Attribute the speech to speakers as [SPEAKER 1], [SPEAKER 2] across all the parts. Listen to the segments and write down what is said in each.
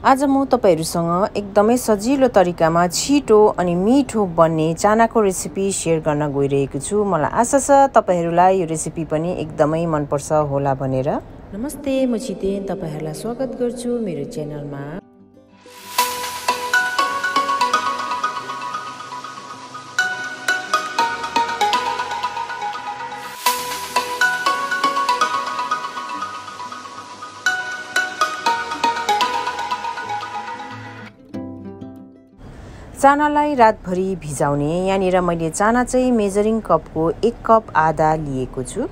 [SPEAKER 1] आज म तपाईहरुसँग एकदमै सजिलो तरिकामा छिटो अनि मिठो बन्ने चानाको रेसिपी शेयर गर्न गइरहेको छु। मलाई आशा छ तपाईहरुलाई यो रेसिपी पनि एकदमै मन पर्छ होला भनेर। नमस्ते, म छितेन तपाईहरुलाई स्वागत गर्छु मेरो च्यानलमा। चानालाई रातभरि भिजाउने। यहाँनिर मैले चाना चाहिँ मेजरिङ कपको 1 कप आधा लिएको छु।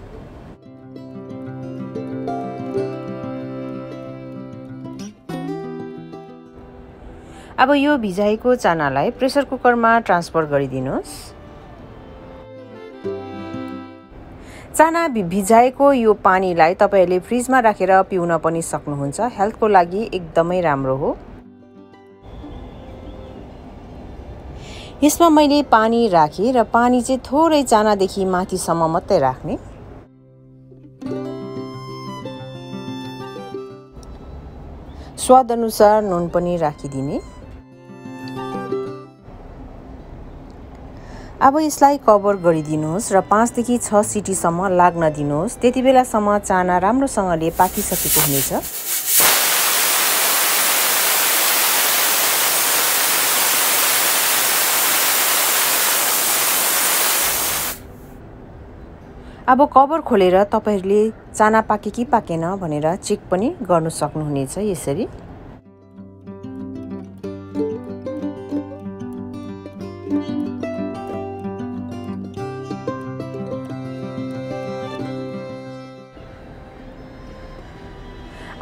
[SPEAKER 1] अब यो भिजाएको चानालाई प्रेसर कुकरमा ट्रान्सफर गरिदिनुस्। चाना भिजाएको यो पानीलाई तपाईहरुले फ्रिजमा राखेर पिउन पनि सक्नुहुन्छ। हेल्थको लागि एकदमै राम्रो हो। यसमा मैले पानी राखे र पानी चाहिँ थोरै चानादेखि माथिसम्म मात्रै राख्ने। स्वाद अनुसार नुन पनि राखिदिने। अब यसलाई कभर गरिदिनुहोस् र 5 देखि 6 सिटीसम्म लाग्न दिनुहोस्। त्यतिबेलासम्म चाना राम्रोसँगले पाकिसकेको हुनेछ। अब कभर खोलेर तपाईहरुले चाना पाके कि पाकेन भनेर चेक पनि गर्न सक्नुहुनेछ यसरी।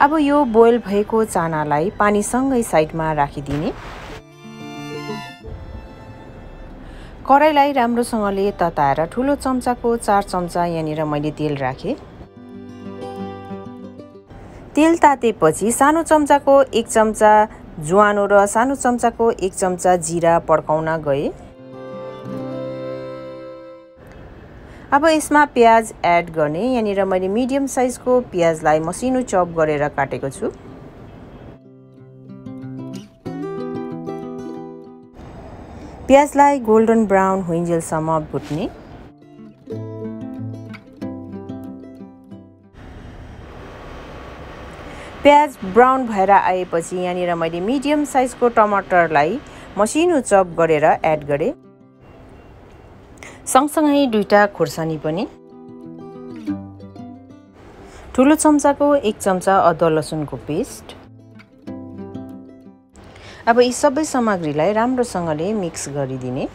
[SPEAKER 1] अब यो बोइल भएको चानालाई पानीसँगै साइडमा राखिदिने। कराईलाई राम्रोसँगले तताएर ठुलो चम्चाको 4 चम्चा यहाँनिर मैले तेल राखे। तेल तातेपछि सानो चम्चाको 1 चम्चा ज्वानो र सानो चम्चाको 1 चम्चा जिरा पड्काउन गए। अब यसमा प्याज एड गर्ने। यहाँनिर मैले मिडियम साइजको प्याजलाई मसिनो चप गरेर काटेको छु। प्याजलाई गोल्डन ब्राउन हुइन्जेलसम्म भुट्ने। प्याज ब्राउन भएर आएपछि यहाँनिर मैले मिडियम साइजको टमाटरलाई मसिनो चप गरेर एड गरे। सँगसँगै 2टा खुर्सानी पनि। ठुलो चम्चाको 1 चम्चा अदुवा लसुनको पेस्ट। अब यी सबै सामग्रीलाई राम्रोसँगले मिक्स गरिदिने।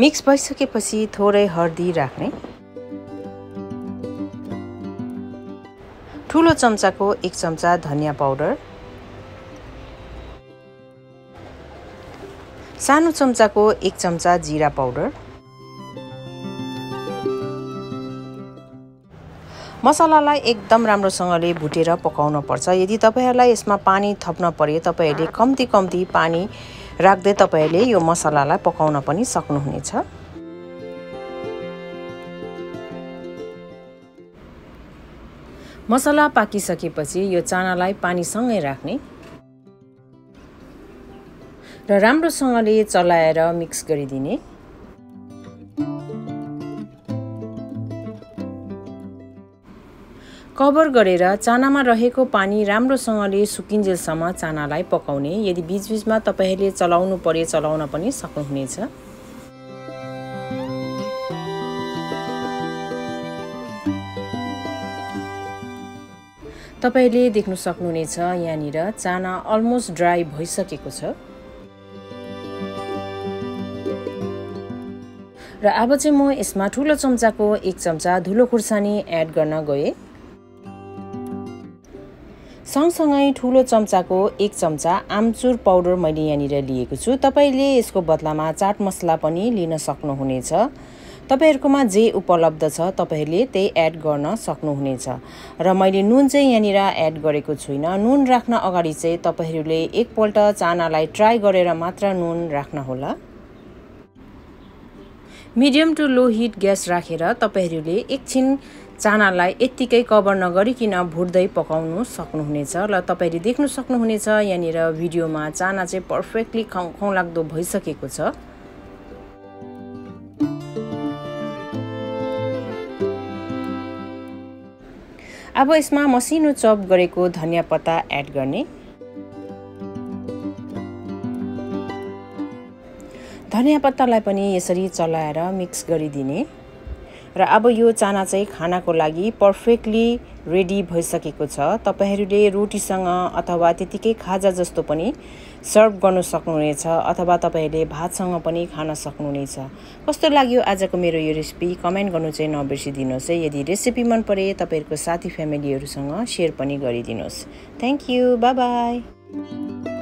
[SPEAKER 1] मिक्स भइसकेपछि थोरै हर्दी राख्ने। ठुलो चम्चाको 1 चम्चा धनिया पाउडर। सानो चम्चाको 1 चम्चा जिरा पाउडर। मसलालाई एकदम राम्रोसँगले भुटेर पकाउन पर्छ। यदि तपाईहरुलाई यसमा पानी थप्न पर्यो तपाईहरुले कम्ती पानी राख्दै तपाईहरुले यो मसलालाई पकाउन पनि सक्नुहुनेछ। मसला पाकिसकेपछि यो चानालाई पानीसँगै राख्ने र राम्रोसँगले चलाएर मिक्स गरिदिने। कभर गरेर चानामा रहेको पानी राम्रोसँगले सुकिन्जेलसम्म चानालाई पकाउने। यदि बीचबीचमा तपाईहरुले चलाउनु पर्यो चलाउन पनि सक्नुहुनेछ। तपाईले देख्न सक्नुहुनेछ यहाँनिर चाना अलमोस्ट ड्राई भइसकेको छ। र अब चाहिँ म यसमा ठुलो चम्चाको 1 चम्चा धुलो खुर्सानी एड गर्न गए। सँगसँगै ठुलो चम्चाको 1 चम्चा आमचुर पाउडर मैले यहाँनिर लिएको छु। तपाईले यसको बदलामा चाट मसला पनि लिन सक्नुहुनेछ। तपाईहरुकोमा जे उपलब्ध छ तपाईहरुले त्यही एड गर्न सक्नुहुनेछ र मैले नुन चाहिँ यहाँनिर एड गरेको छुइन। नुन राख्न अगाडि चाहिँ तपाईहरुले एकपल्ट चानालाई ट्राई गरेर मात्र नुन राख्न होला। Medium to low heat gas राखेर तपाईहरुले एकछिन चानालाई यत्तिकै कभर नगरिकिन भुट्दै पकाउनु सक्नुहुनेछ र तपाईहरुले देख्न सक्नुहुनेछ यहाँनिर भिडियोमा चाना चाहिँ पर्फेक्टली खाउलाग्दो भइसकेको छ। अब यसमा मसिनो चप गरेको धनिया पत्ता एड गर्ने। धनिया पत्तालाई पनि यसरी चलाएर मिक्स गरिदिने र अब यो चाना चाहिँ खानाको लागि पर्फेक्टली रेडी भइसकेको छ। तपाईहरुले रोटीसँग अथवा त्यतिकै खाजा जस्तो पनि सर्भ गर्न सक्नुहुनेछ अथवा तपाईहरुले भातसँग पनि खान सक्नुहुनेछ। कस्तो लाग्यो आजको मेरो यो रेसिपी कमेन्ट गर्नु चाहिँ नबिर्सिदिनुस् है। यदि रेसिपी मन परे तपाईहरुको साथी फ्यामिलीहरुसँग शेयर पनि गरिदिनुस्। Thank you, bye bye.